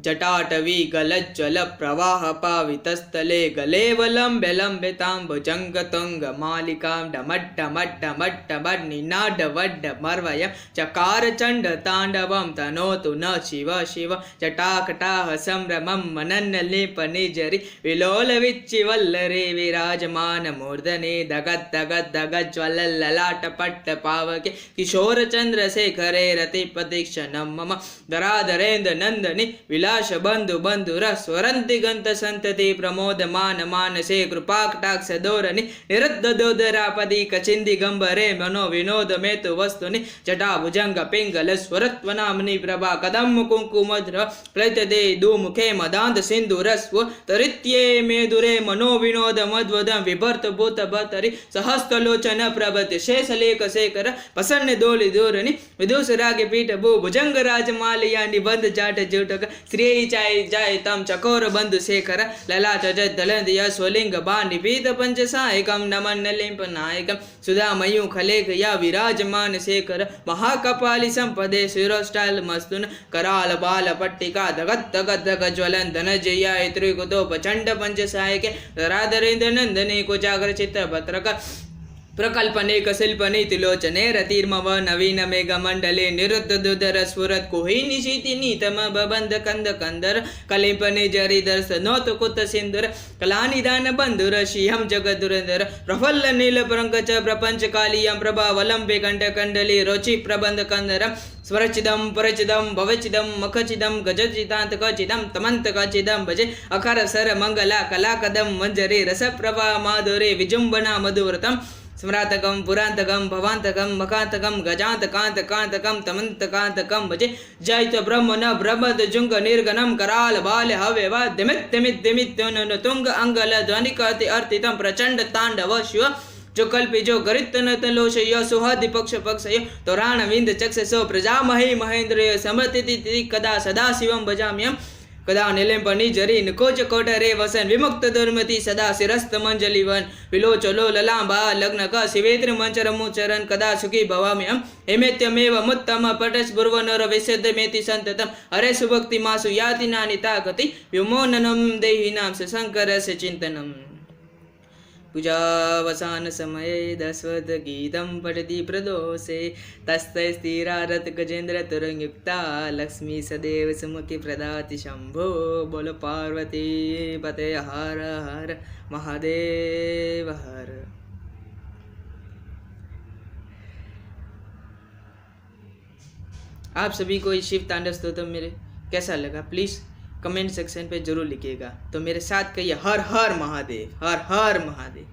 जटाटवी गलज्जल प्रवाह पावितस्थले गलेवलम्ब्य लम्बितां भुजङ्गतुङ्गमालिकां डमड्डमड्डमड्डमड्निनाडवड्डमर्वयं चकार चण्डताण्डवं तनोतु न शिव शिव जटाकटाह संभ्रमं मनन्नलिपनिजरि विलोलविच्चिवल्लरे विराजमान मूर्धने दगद्दगद्दगज्ज्वलल्ललाटपट्टपावके किशोरचन्द्रशेखरे रतिप्रतीक्षणं मम धराधरेन्द्र नंदनी विलास बंधु बंधुर स्वरंति गंत संतति प्रमोदमान मानसे कृपाकटाक्ष दोरनि निरुद्धोदरापदी कचिंदी गंबरे मनो विनोद मेतु वस्तुनि जटा भुजंग पिंगल स्वरत्वनामनि प्रभा कदम कुंकुमध्र प्लैतदे दुमुखे मदांत सिंधुरस्व तरित्ये मेदुरे मनो विनोद मद्वदं विभर्त भूत भतरि सहस्तलोचन प्रभति शेषलेख शेखर प्रसन्न दोलि दूरनि विदुष राग पीठ भू भुजंग राजमालया निबंध जाट जुटक श्री चाय जाय तम चकोर बंधु शेखर ललाट जलंद यस्वलिंग बाणि पीत पंच सायकम नमन लिंप नायकम सुधा मयू खलेख या विराजमान शेखर महाकपाली संपदे शिरोष्टाल मस्तुन कराल बाल पट्टिका धगत धगत धग ज्वलन धनजया त्रिकुतो प्रचंड पंच सायके राधरेन्द्र नंदने कुजागर चित्र भद्रक प्रकल्पनेक शिल्पनीतिलोचने रतिर्मव नवीन मेघमंडले निरुद्धदुदर स्फुरत कुहिनी शीतिनीतम बबंध कंद कंदर कलिंपनि जरिधर सनोत कुत सिंदुर कलानिदान बंधुर शिहम जगदुरंदर प्रफुल्ल नील प्रंकच प्रपंच कालियं प्रभावलंबे कंठ कंडली रोचि प्रबंध कंदरम स्वरचिदम परचिदम भवचिदम मखचिदम गजचितांत कचिदम तमंत कचिदम भजे अखर सर मंगला कला कदम मंजरे रस प्रभा माधुरे विजुंबना मधुव्रतम स्मरातकम पुरांतकम भवांतकम मकांतकम गजांतकांतकांतकम तमंतकांतकम भजे जैत ब्रह्म न ब्रह्मद जुंग निर्गणम कराल बाल हवे वाद्यमित तुंग अंगल ध्वनिकति अर्थितम प्रचंड तांडव शिव जो कल्पि जो गरितन तलोश यो सुहदि पक्ष पक्षयो तोराण विंद चक्षसो प्रजा मही महेंद्र समतिति कदा सदा शिवम भजाम्यम कदा निलिंपनि जरी निकोच कोटरे वसन विमुक्त दुर्मति सदा शिरस्त मंजलिवन विलोचलो ललांबा लग्न क शिवेत्र मंचर मुचरन कदा सुखी भवाम्यम हेमेत्यमेव मुत्तम पटस बुर्वनर विशुद्धमेति संततम हरे सुभक्ति मासु याति नानि ताकति विमोननम देहिनां शंकरस्य चिंतनम पूजावसान समये दस्वत गीतं पठति प्रदोषे तस्थै स्थिरारत गजेन्द्र तुरंगयुक्ता लक्ष्मी सदैव सुमुखी प्रदाति शंभो बोल पार्वती पते हर हर महादेव हर। आप सभी को शिव तांडव स्तोत्र मेरे कैसा लगा प्लीज़ कमेंट सेक्शन पे जरूर लिखिएगा। तो मेरे साथ कहिए हर हर महादेव, हर हर महादेव।